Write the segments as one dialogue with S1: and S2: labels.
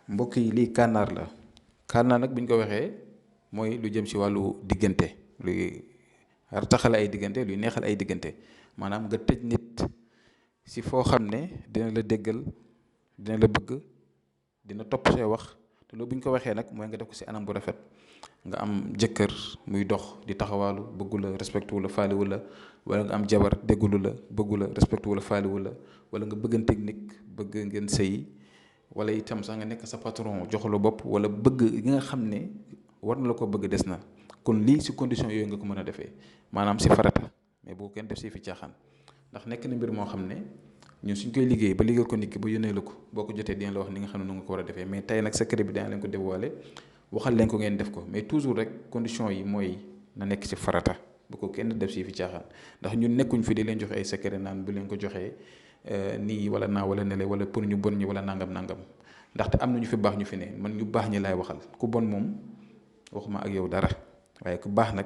S1: mbokk yi lii kànnaar la kànnaar nag bu ñu ko waxee mooy lu jëm ci wàllu diggante luy taxale ay diggante luy neexal ay diggante maanaam nga tëj nit ci foo xam ne dina la déggal dina la bëgg dina topp say wax te loolu bu ñu ko waxee nag mooy nga def ko ci anam bu rafet nga am jëkkër muy dox di taxawaalu bëggu la respecté wu la faaliwu la wala nga am jabar déggulu la bëggu la respecté wu la faaliwu la wala nga bëggan technique bëgg ngeen sëyi wala itam sax nga nekk sa patron joxu la bopp wala bëgg gi nga xam ne war na la ko bëgg des na kon lii ci condition yooyu nga ko mën a defee maanaam ci farata mais boo kenn def ci fi caaxaan ndax nekk na mbir moo xam ne ñun suñ koy liggéey ba liggéeyal ko nit ki ba yónnee la ko boo ko jotee dina la wax ni nga xam ne nu nga ko war a defee mais tey nag secret bi dana leen ko dévoiler waxal leen ko ngeen def ko mais toujours rek condition yi mooy na nekk ci farata bu ko kenn def ci fi caaxaan ndax ñun nekkuñ fi di leen joxe ay secret naan bu leen ko joxee nii wala naa wala nele wala pour ñu bon ñi wala nangam ndaxte am na ñu fi baax ñu fi ne man ñu baax ñi laay waxal ku bon moom waxuma ak yow dara waaye ku baax nag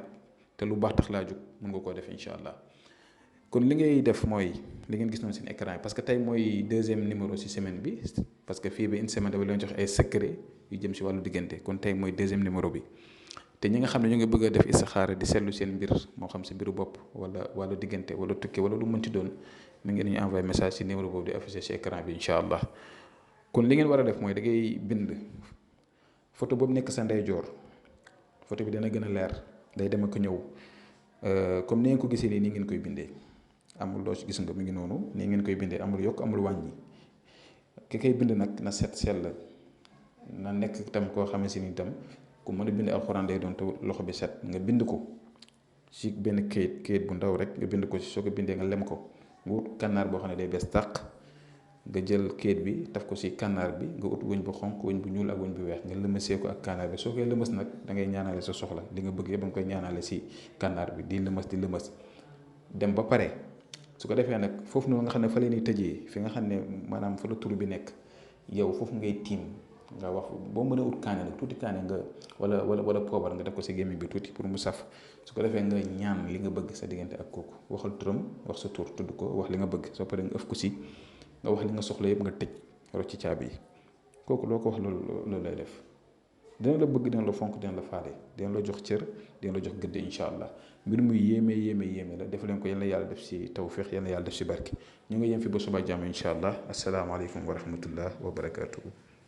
S1: te lu baax tax laa jóg mën nga koo def incha allah kon li ngay def mooy li ngeen gis noonu seen écran yi parce que tey mooy deuxième numéro ci semaine bi parce que fii ba une semaine dafa leen jox ay secret yu jëm ci wàllu diggante kon tey mooy deuxième numéro bi te ñi nga xam ne ñu ngi bëgg a def istixaara di seetlu seen mbir moo xam ci mbiru bopp wala wàllu diggante wala tukki wala lu mënti doon mi ngeen ñu envoyé message ci numéro boobu di affiché ci écran bi incha allah kon li ngeen war a def mooy da ngay bind photo boobu nekk sa ndeyjoor photo bi dana gën a leer day dem ak ñëw comme ni ngeen ko gisee nii ngeen koy bindee amul loo ci gis nga mi ngi noonu nii ngeen koy bindee amul yokk amul wàññi ki koy bind nag na set sell na nekk itam koo xamante ni itam ku mën a bind alxuraan day doon te loxo bi set nga bind ko ci benn kayit bu ndaw rek nga bind ko ci soo ko bindee nga lem ko nga wut kànnaar boo xam ne day bees tàq nga jël kayit bi taf ko ci kànnaar bi nga ut wëñ bu xonq wëñ bu ñuul ak wëñ bu weex nga lëmasee ko ak kànnaar bi soo koy lëmas nag da ngay ñaanale sa soxla li nga bëgg yëpp nga koy ñaanale ci kànnaar bi di lëmas dem ba pare su ko defee nag foofu noonu nga xam ne fa leen di tëjee fi nga xam ne maanaam fa la tur bi nekk yow foofu ngay tiim nga wax boo mën a ut kaane nag tuuti kaane nga wala poobar nga def ko ci gémmiñ bi tuuti pour mu saf su ko defee nga ñaan li nga bëgg sa diggante ak kooku waxal turam wax sa tur tudd ko wax li nga bëgg soo paree nga ëf ko ci nga wax li nga soxla yëpp nga tëj rocc ci caabi yi kooku loo ko wax loolu lay def dina la bëgg dina la fonk dina la faale dina la jox cër dina la jox gëdd incha allah mbir muy yéeme la def leen ko yal na yàlla def ci tawfiq yal na yàlla def ci barke ñu ngi yem fi ba suba jàmm incha allah asalaamaaleykum wa rahmatullah wa barakaatuhu